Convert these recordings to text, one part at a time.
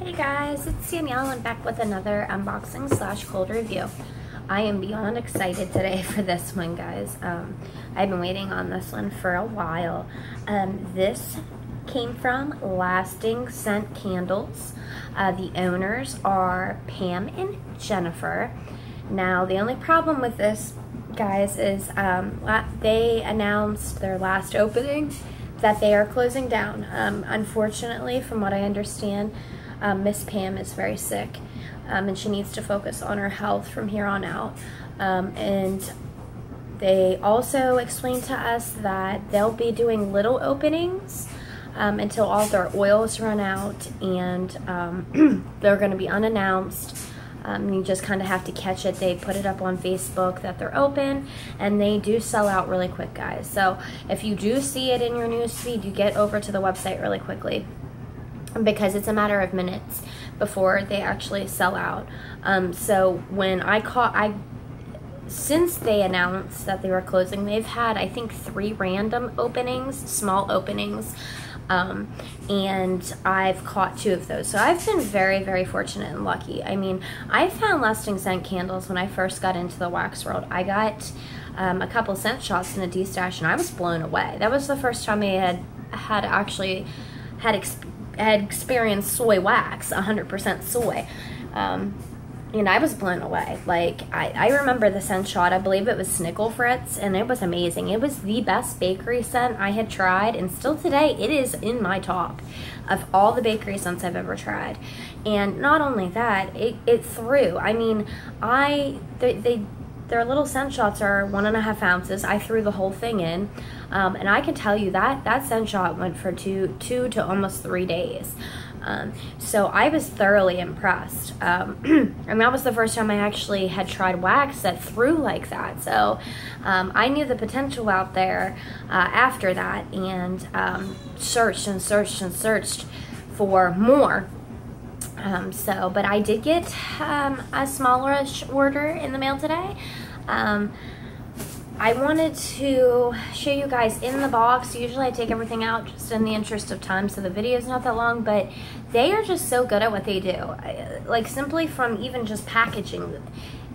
Hey guys, it's Danielle and back with another unboxing / cold review. I am beyond excited today for this one, guys. I've been waiting on this one for a while. This came from Lasting Scent Candles. The owners are Pam and Jennifer. Now, the only problem with this, guys, is they announced their last opening that they are closing down. Unfortunately, from what I understand, Miss Pam is very sick, and she needs to focus on her health from here on out. And they also explained to us that they'll be doing little openings until all their oils run out, and they're going to be unannounced. You just kind of have to catch it. They put it up on Facebook that they're open, and they do sell out really quick, guys. So if you do see it in your newsfeed, you get over to the website really quickly, because it's a matter of minutes before they actually sell out. So when since they announced that they were closing, they've had, I think, 3 random openings, small openings, and I've caught 2 of those. So I've been very, very fortunate and lucky. I mean, I found Lasting Scent Candles when I first got into the wax world. I got a couple scent shots in the D-stash, and I was blown away. That was the first time I had experienced soy wax, 100% soy. And I was blown away. Like, I remember the scent shot, I believe it was Snickle Fritz, and it was amazing. It was the best bakery scent I had tried, and still today, it is in my top of all the bakery scents I've ever tried. And not only that, it threw. I mean, their little scent shots are 1.5 ounces. I threw the whole thing in, and I can tell you that scent shot went for two to almost 3 days. So I was thoroughly impressed. And that was the first time I actually had tried wax that threw like that. So I knew the potential out there after that, and searched and searched and searched for more. But I did get a smallerish order in the mail today. I wanted to show you guys in the box. Usually I take everything out just in the interest of time, so the video is not that long, but they are just so good at what they do. Like, simply from even just packaging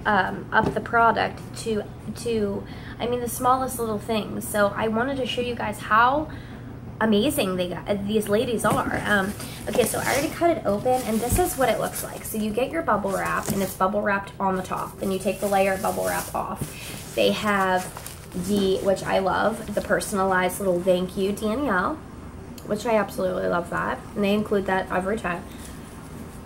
up the product to I mean, the smallest little things. So I wanted to show you guys how amazing these ladies are. Okay, so I already cut it open, and this is what it looks like. So you get your bubble wrap, and it's bubble wrapped on the top. Then you take the layer of bubble wrap off. They have which I love, the personalized little thank you, Danielle, which I absolutely love that. And they include that every time.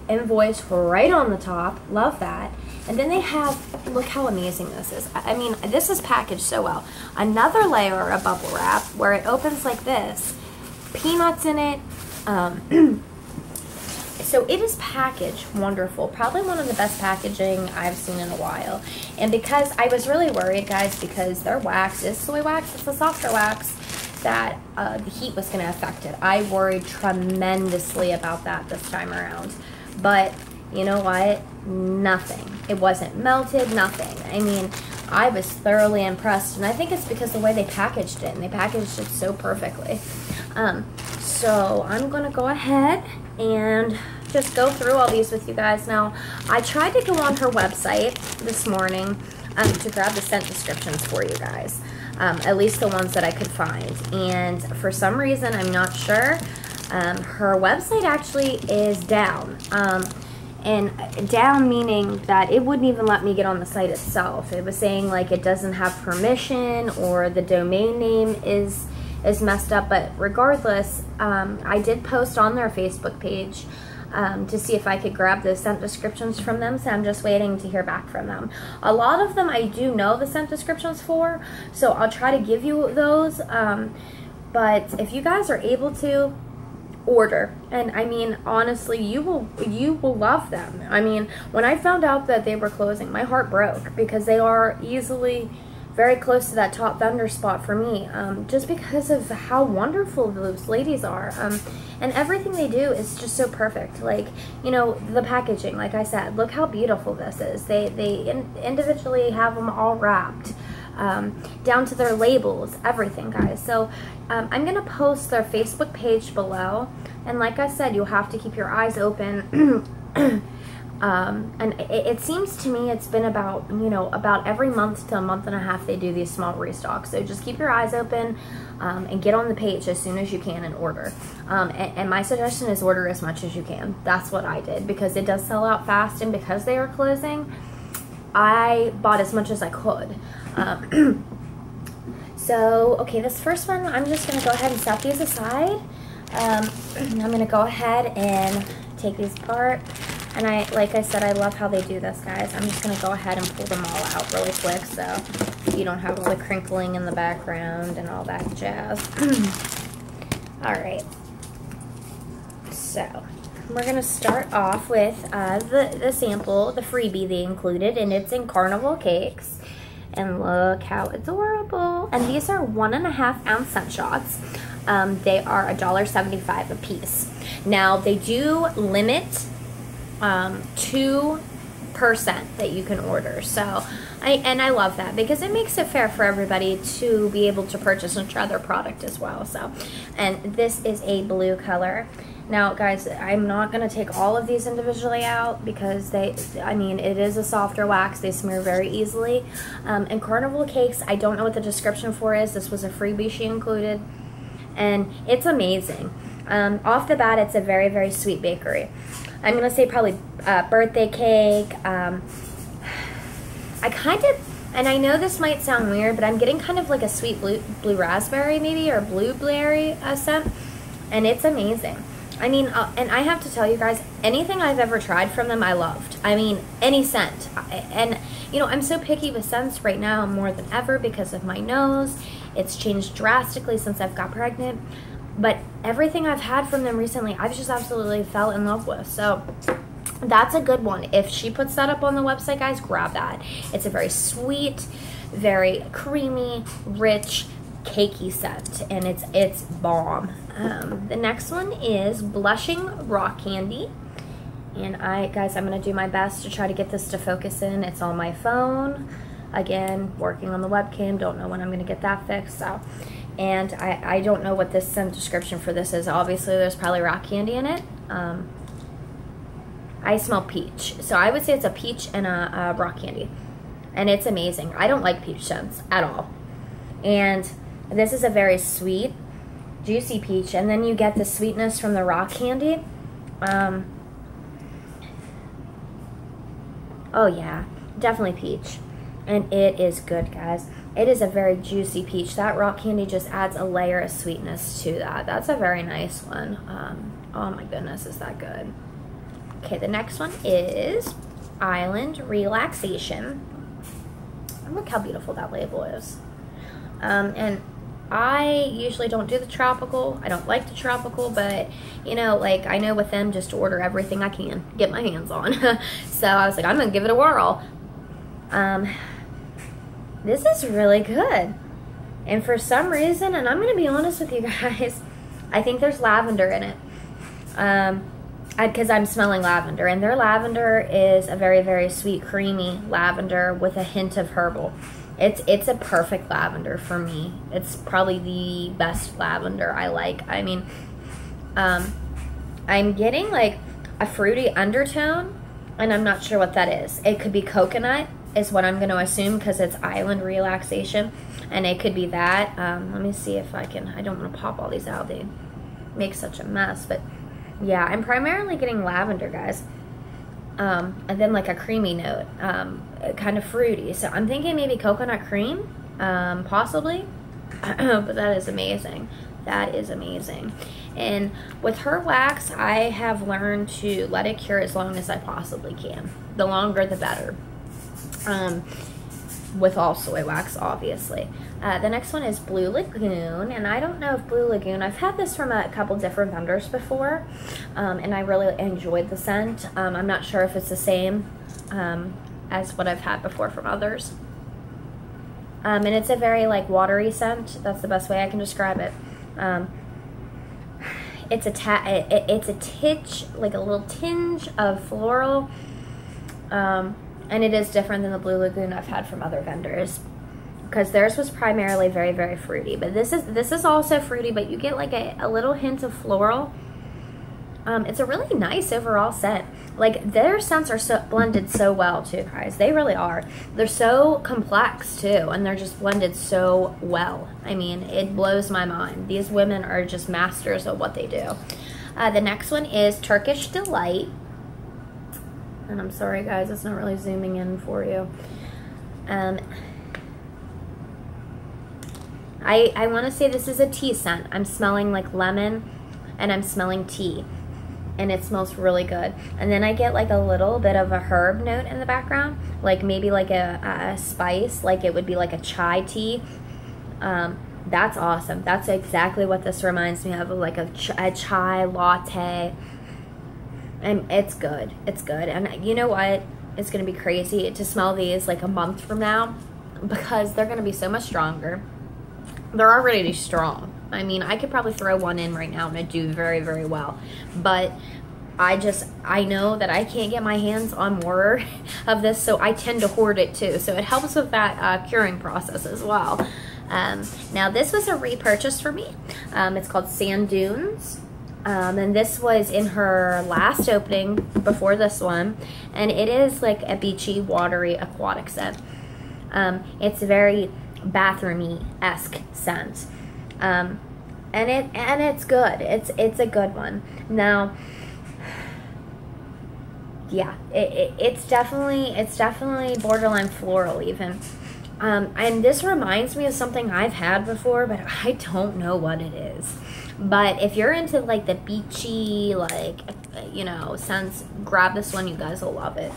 Invoice right on the top, love that. And then they have, look how amazing this is. I mean, this is packaged so well. Another layer of bubble wrap where it opens like this. Peanuts in it. So it is packaged wonderful. Probably one of the best packaging I've seen in a while. And because I was really worried, guys, because their wax is soy wax, it's a softer wax, that the heat was going to affect it. I worried tremendously about that this time around. But you know what? Nothing. It wasn't melted, nothing. I mean, I was thoroughly impressed, and I think it's because the way they packaged it, and they packaged it so perfectly. So I'm going to go ahead and just go through all these with you guys. Now, I tried to go on her website this morning to grab the scent descriptions for you guys, at least the ones that I could find. And for some reason, I'm not sure, her website actually is down. And down meaning that it wouldn't even let me get on the site itself. It was saying like it doesn't have permission, or the domain name is messed up. But regardless, I did post on their Facebook page to see if I could grab the scent descriptions from them, so I'm just waiting to hear back from them. A lot of them I do know the scent descriptions for, so I'll try to give you those. But if you guys are able to, order. And I mean, honestly, you will love them. I mean, when I found out that they were closing, my heart broke, because they are easily very close to that top vendor spot for me, just because of how wonderful those ladies are. And everything they do is just so perfect. Like, you know, the packaging, like I said, look how beautiful this is. They individually have them all wrapped. down to their labels, everything, guys. So I'm gonna post their Facebook page below, and like I said, you'll have to keep your eyes open. And it seems to me it's been about, you know, about every month to a month and a half they do these small restocks. So just keep your eyes open and get on the page as soon as you can and order. And my suggestion is order as much as you can. That's what I did, because it does sell out fast, and because they are closing, I bought as much as I could. So, okay, this first one, I'm just going to go ahead and set these aside. I'm going to go ahead and take these apart. And like I said, I love how they do this, guys. I'm just going to go ahead and pull them all out really quick so you don't have all the crinkling in the background and all that jazz. All right. So, we're going to start off with the sample, the freebie they included, and it's in Carnival Cakes. And look how adorable. And these are 1.5 ounce scent shots. They are $1.75 a piece. Now, they do limit 2% that you can order. So I love that, because it makes it fair for everybody to be able to purchase and try their product as well. So, and this is a blue color. Now, guys, I'm not going to take all of these individually out, because I mean, it is a softer wax. They smear very easily. And Carnival Cakes, I don't know what the description for is. This was a freebie she included, and it's amazing. Off the bat, it's a very, very sweet bakery. I'm going to say probably birthday cake. I kind of, and I know this might sound weird, but I'm getting kind of like a sweet blue raspberry maybe, or blueberry scent, and it's amazing. I mean, and I have to tell you guys, anything I've ever tried from them, I loved. I mean, any scent. And, you know, I'm so picky with scents right now more than ever because of my nose. It's changed drastically since I've got pregnant. But everything I've had from them recently, I've just absolutely fell in love with. So that's a good one. If she puts that up on the website, guys, grab that. It's a very sweet, very creamy, rich, cakey scent, and it's bomb. The next one is Blushing Rock Candy. And guys, I'm going to do my best to try to get this to focus in. It's on my phone. Again, working on the webcam. Don't know when I'm going to get that fixed. So. And I don't know what this scent description for this is. Obviously, there's probably rock candy in it. I smell peach. So I would say it's a peach and a rock candy. And it's amazing. I don't like peach scents at all. And this is a very sweet, juicy peach. And then you get the sweetness from the rock candy. Oh, yeah. Definitely peach. And it is good, guys. It is a very juicy peach. That rock candy just adds a layer of sweetness to that. That's a very nice one. Oh my goodness, is that good. Okay, the next one is Island Relaxation. Look how beautiful that label is. And I usually don't do the tropical. I don't like the tropical, but, you know, like, I know with them just to order everything I can get my hands on. So I was like, I'm going to give it a whirl. This is really good. And for some reason, and I'm going to be honest with you guys, I think there's lavender in it. Because I'm smelling lavender. And their lavender is a very, very sweet, creamy lavender with a hint of herbal. It's a perfect lavender for me. It's probably the best lavender I like. I mean, I'm getting like a fruity undertone, and I'm not sure what that is. It could be coconut, is what I'm going to assume, because it's Island Relaxation, and it could be that. Let me see if I can. I don't want to pop all these out. They make such a mess, but yeah, I'm primarily getting lavender, guys. And then like a creamy note, kind of fruity. So I'm thinking maybe coconut cream, possibly. But that is amazing. That is amazing. And with her wax, I have learned to let it cure as long as I possibly can. The longer, the better. With all soy wax, obviously. The next one is Blue Lagoon, and I don't know if Blue Lagoon, I've had this from a couple different vendors before, and I really enjoyed the scent. I'm not sure if it's the same as what I've had before from others. And it's a very like watery scent. That's the best way I can describe it. It's a titch, like a little tinge of floral. And it is different than the Blue Lagoon I've had from other vendors. because theirs was primarily very, very fruity. But this is also fruity, but you get like a little hint of floral. It's a really nice overall scent. Like, their scents are so blended so well too, guys. They really are. They're so complex too, and they're just blended so well. I mean, it blows my mind. These women are just masters of what they do. The next one is Turkish Delight. And I'm sorry, guys, it's not really zooming in for you. I want to say this is a tea scent. I'm smelling like lemon, and I'm smelling tea. And it smells really good. And then I get like a little bit of a herb note in the background, like maybe like a spice, like it would be like a chai tea. That's awesome. That's exactly what this reminds me of like a chai latte. And it's good. It's good. And you know what? It's going to be crazy to smell these like a month from now, because they're going to be so much stronger. They're already strong. I mean, I could probably throw one in right now and it'd do very, very well. But I know that I can't get my hands on more of this, so I tend to hoard it too. So it helps with that curing process as well. Now, this was a repurchase for me. It's called Sand Dunes. And this was in her last opening before this one. And it is like a beachy, watery, aquatic scent. It's very bathroomy-esque scent. And it's good. It's a good one. Now, yeah, it's definitely borderline floral even. And this reminds me of something I've had before, but I don't know what it is. But if you're into like the beachy, like, you know, scents, grab this one. You guys will love it.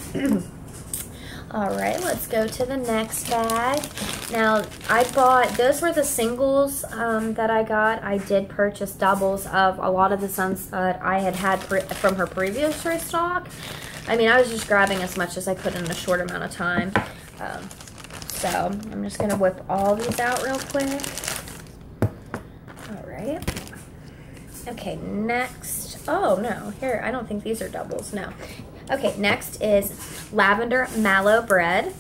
All right, let's go to the next bag. Now, I bought, those were the singles that I got. I did purchase doubles of a lot of the scents that I had from her previous restock. I mean, I was just grabbing as much as I could in a short amount of time. So, I'm just going to whip all these out real quick. All right. Okay, next. Oh, no. Here, I don't think these are doubles. No. Okay, next is Lavender Mallow Bread.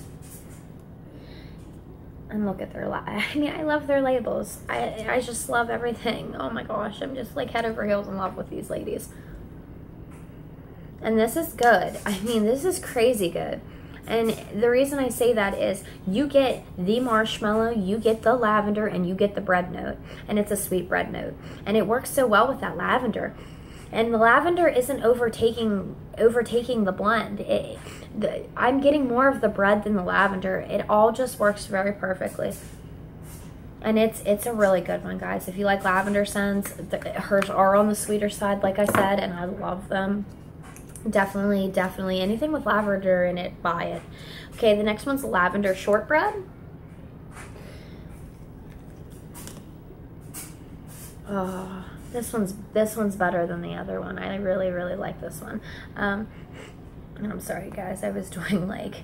And look at their, I mean, I love their labels. I just love everything. Oh my gosh, I'm just like head over heels in love with these ladies. And this is good. I mean, this is crazy good. And the reason I say that is you get the marshmallow, you get the lavender, and you get the bread note. And it's a sweet bread note. And it works so well with that lavender. And the lavender isn't overtaking the blend. I'm getting more of the bread than the lavender. It all just works very perfectly. And it's a really good one, guys. If you like lavender scents, hers are on the sweeter side, like I said, and I love them. Definitely, definitely. Anything with lavender in it, buy it. Okay, the next one's Lavender Shortbread. Oh, this one's better than the other one. I really, really like this one. And I'm sorry, guys. I was doing like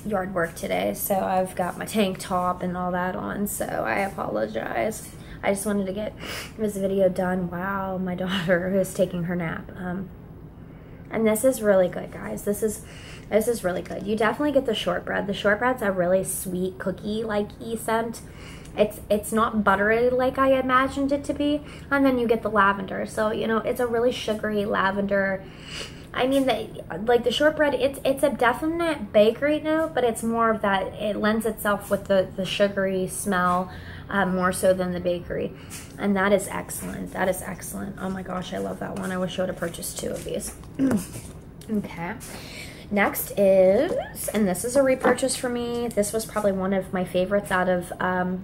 yard work today, so I've got my tank top and all that on, so I apologize. I just wanted to get this video done while my daughter is taking her nap. And this is really good, guys. This is really good. You definitely get the shortbread. The shortbread's a really sweet cookie-like-y scent. It's not buttery like I imagined it to be. And then you get the lavender. So, you know, it's a really sugary lavender. I mean, like the shortbread, it's a definite bakery note, but it's more of that, it lends itself with the sugary smell more so than the bakery. And that is excellent. That is excellent. Oh my gosh, I love that one. I wish I would have purchased 2 of these. Okay. Next is, and this is a repurchase for me. This was probably one of my favorites out of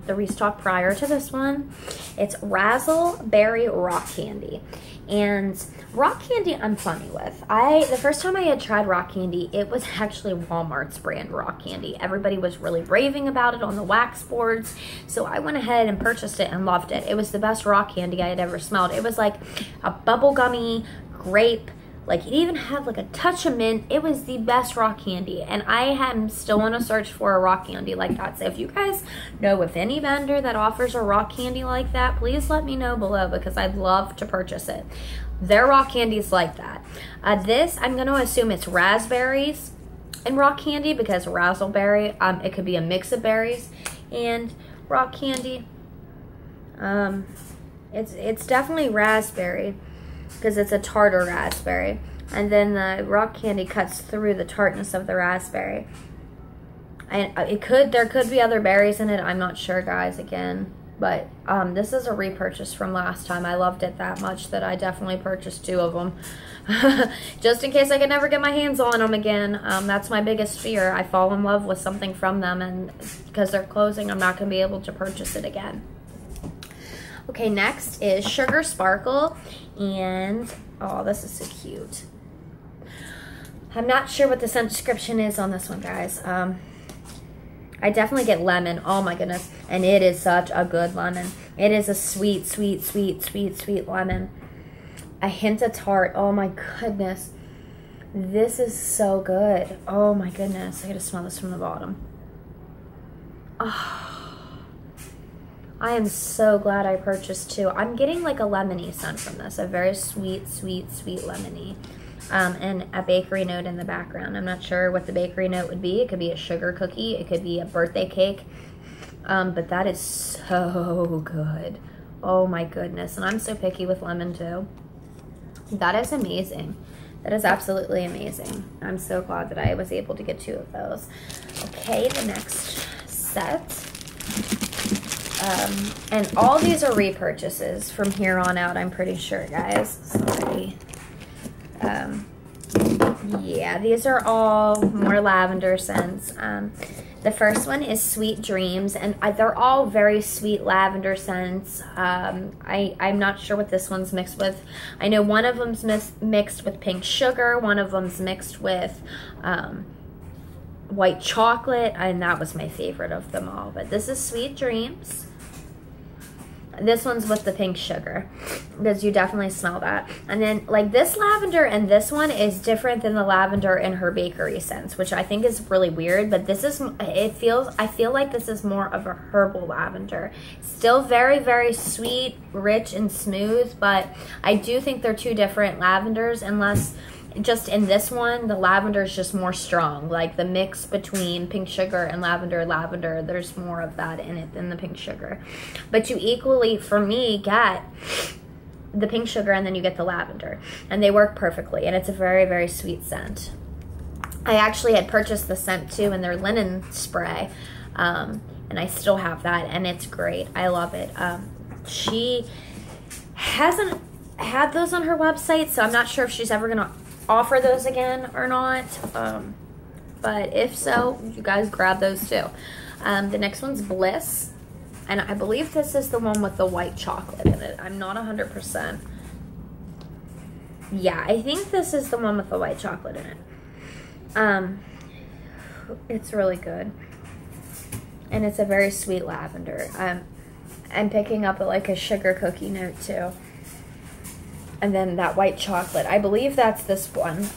the restock prior to this one. It's Razzleberry Rock Candy. And rock candy I'm funny with. The first time I had tried rock candy, it was actually Walmart's brand rock candy. Everybody was really raving about it on the wax boards. So I went ahead and purchased it and loved it. It was the best rock candy I had ever smelled. It was like a bubblegummy grape. Like, it even had like a touch of mint. It was the best rock candy. And I am still on a search for a rock candy like that. So if you guys know of any vendor that offers a rock candy like that, please let me know below, because I'd love to purchase it. Their rock candy is like that. This, I'm going to assume it's raspberries. and rock candy, because raspberry, it could be a mix of berries and rock candy. It's definitely raspberry because it's a tartar raspberry, and then the rock candy cuts through the tartness of the raspberry. And there could be other berries in it. I'm not sure, guys, again. But this is a repurchase from last time. I loved it that much that I definitely purchased 2 of them. Just in case I could never get my hands on them again. That's my biggest fear. I fall in love with something from them, and because they're closing, I'm not going to be able to purchase it again. Okay, next is Sugar Sparkle. And, oh, this is so cute. I'm not sure what the scent description is on this one, guys. I definitely get lemon. Oh my goodness. And it is such a good lemon. It is a sweet, sweet, sweet, sweet, sweet lemon. A hint of tart. Oh my goodness. This is so good. Oh my goodness. I gotta smell this from the bottom. Oh, I am so glad I purchased 2. I'm getting like a lemony scent from this. A very sweet, sweet, sweet lemony. And a bakery note in the background. I'm not sure what the bakery note would be. It could be a sugar cookie. It could be a birthday cake. But that is so good. Oh my goodness. And I'm so picky with lemon too. That is amazing. That is absolutely amazing. I'm so glad that I was able to get 2 of those. Okay, the next set. And all these are repurchases from here on out, I'm pretty sure, guys. Sorry. Yeah, these are all more lavender scents. The first one is Sweet Dreams, and they're all very sweet lavender scents. I'm not sure what this one's mixed with. I know one of them's mixed with pink sugar, one of them's mixed with white chocolate, and that was my favorite of them all. But this is Sweet Dreams. This one's with the pink sugar, because you definitely smell that. And then, like, this lavender and this one is different than the lavender in her bakery scents, which I think is really weird. But this is, I feel like this is more of a herbal lavender. Still very, very sweet, rich, and smooth, but I do think they're 2 different lavenders, unless just in this one, the lavender is just more strong. Like the mix between pink sugar and lavender, there's more of that in it than the pink sugar. But you equally, for me, get the pink sugar and then you get the lavender. And they work perfectly, and it's a very, very sweet scent. I actually had purchased the scent too in their linen spray. And I still have that, and it's great. I love it. She hasn't had those on her website, so I'm not sure if she's ever going to offer those again or not, but if so, you guys grab those too. The next one's Bliss, and I believe this is the one with the white chocolate in it. I'm not 100%. Yeah, I think this is the one with the white chocolate in it. It's really good, and it's a very sweet lavender. I'm picking up like a sugar cookie note too. And then that white chocolate, I believe that's this one.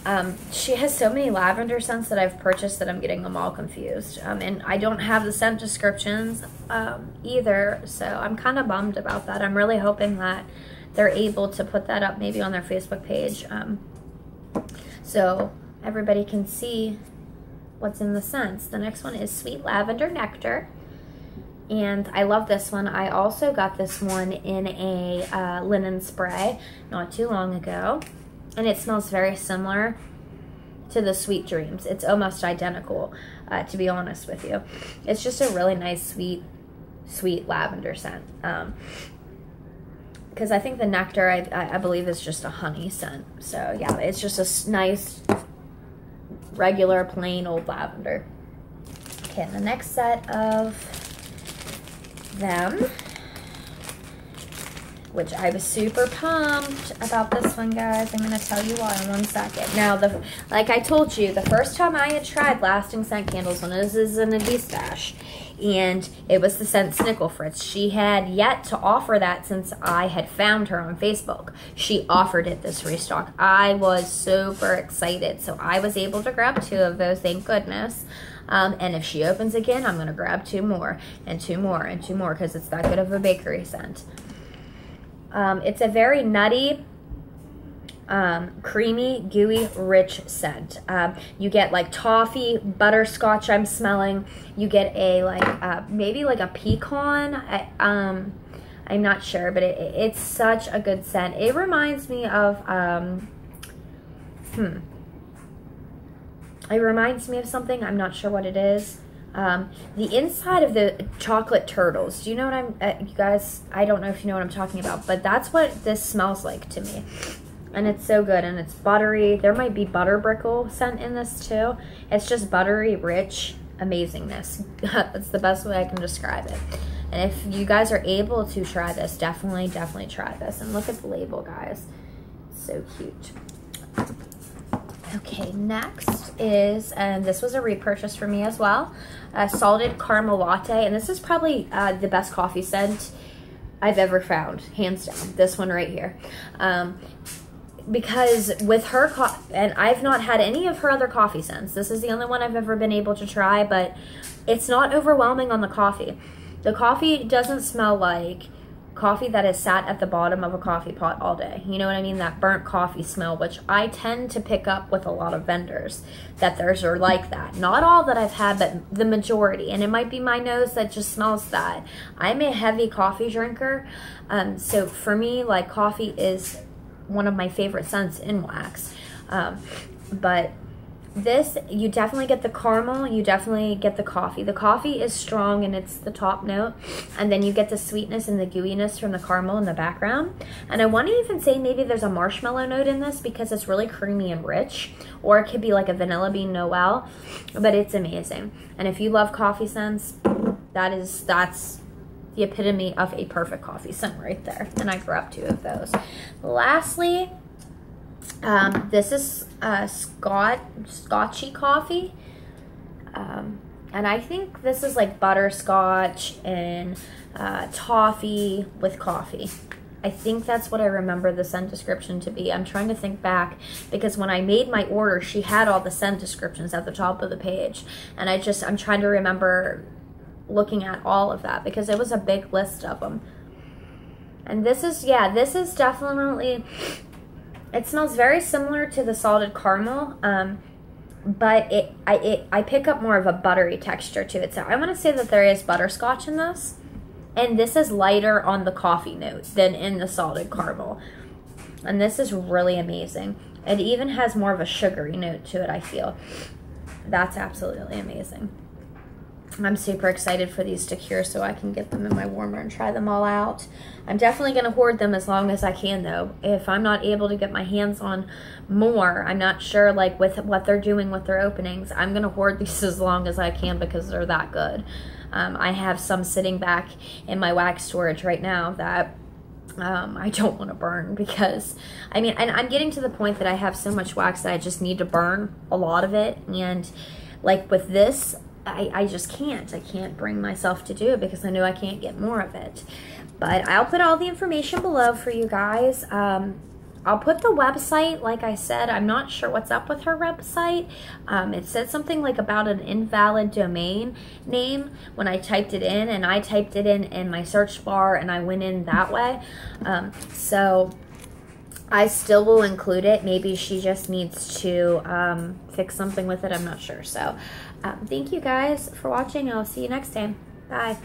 She has so many lavender scents that I've purchased that I'm getting them all confused. And I don't have the scent descriptions either, so I'm kind of bummed about that. I'm really hoping that they're able to put that up maybe on their Facebook page, so everybody can see what's in the scents. The next one is Sweet Lavender Nectar. And I love this one. I also got this one in a linen spray not too long ago. And it smells very similar to the Sweet Dreams. It's almost identical, to be honest with you. It's just a really nice, sweet, sweet lavender scent. Because I think the nectar, I believe, is just a honey scent. So, yeah, it's just a nice, regular, plain old lavender. Okay, and the next set of them, which I was super pumped about this one, guys. I'm going to tell you why in 1 second. Now, like I told you, the first time I had tried lasting scent candles, when this is in a D-stash, and it was the scent Snickle Fritz. She had yet to offer that since I had found her on Facebook. She offered it this restock. I was super excited, so I was able to grab 2 of those, thank goodness. And if she opens again, I'm going to grab 2 more, and 2 more, and 2 more, because it's that good of a bakery scent. It's a very nutty, creamy, gooey, rich scent. You get like toffee, butterscotch I'm smelling. You get a like, maybe like a pecan. I'm not sure, but it's such a good scent. It reminds me of, it reminds me of something. I'm not sure what it is. The inside of the chocolate turtles. Do you know what you guys, I don't know if you know what I'm talking about, but that's what this smells like to me. And it's so good, and it's buttery. There might be butter brickle scent in this too. It's just buttery, rich amazingness. That's the best way I can describe it. And if you guys are able to try this, definitely try this. And look at the label, guys. It's so cute. Okay, next is, and this was a repurchase for me as well, a salted caramel latte. And this is probably the best coffee scent I've ever found, hands down. This one right here. Because with her, and I've not had any of her other coffee scents. This is the only one I've ever been able to try, but it's not overwhelming on the coffee. The coffee doesn't smell like coffee that has sat at the bottom of a coffee pot all day. You know what I mean? That burnt coffee smell, which I tend to pick up with a lot of vendors, that theirs are like that. Not all that I've had, but the majority. And it might be my nose that just smells that. I'm a heavy coffee drinker. So for me, like, coffee is one of my favorite scents in wax. But this, you definitely get the caramel, you definitely get the coffee. The coffee is strong and it's the top note, and then you get the sweetness and the gooiness from the caramel in the background. And I want to even say maybe there's a marshmallow note in this because it's really creamy and rich, or it could be like a vanilla bean Noel, but it's amazing. And if you love coffee scents, that's the epitome of a perfect coffee scent right there. And I grew up 2 of those. Lastly, this is Scotchy coffee. And I think this is like butterscotch and toffee with coffee. I think that's what I remember the scent description to be. I'm trying to think back because when I made my order, she had all the scent descriptions at the top of the page. And I'm trying to remember looking at all of that because it was a big list of them. And this is, yeah, this is definitely, it smells very similar to the salted caramel, but I pick up more of a buttery texture to it. So I want to say that there is butterscotch in this, and this is lighter on the coffee notes than in the salted caramel. And this is really amazing. It even has more of a sugary note to it, I feel. That's absolutely amazing. I'm super excited for these to cure so I can get them in my warmer and try them all out. I'm definitely going to hoard them as long as I can, though. If I'm not able to get my hands on more, I'm not sure, like, with what they're doing with their openings, I'm going to hoard these as long as I can because they're that good. I have some sitting back in my wax storage right now that I don't want to burn because, I mean, and I'm getting to the point that I have so much wax that I just need to burn a lot of it. And, like, with this, I just can't. I can't bring myself to do it because I know I can't get more of it. But I'll put all the information below for you guys. I'll put the website, like I said. I'm not sure what's up with her website. It said something like about an invalid domain name when I typed it in, and I typed it in my search bar, and I went in that way. So I still will include it. Maybe she just needs to fix something with it. I'm not sure. So thank you guys for watching. I'll see you next time. Bye.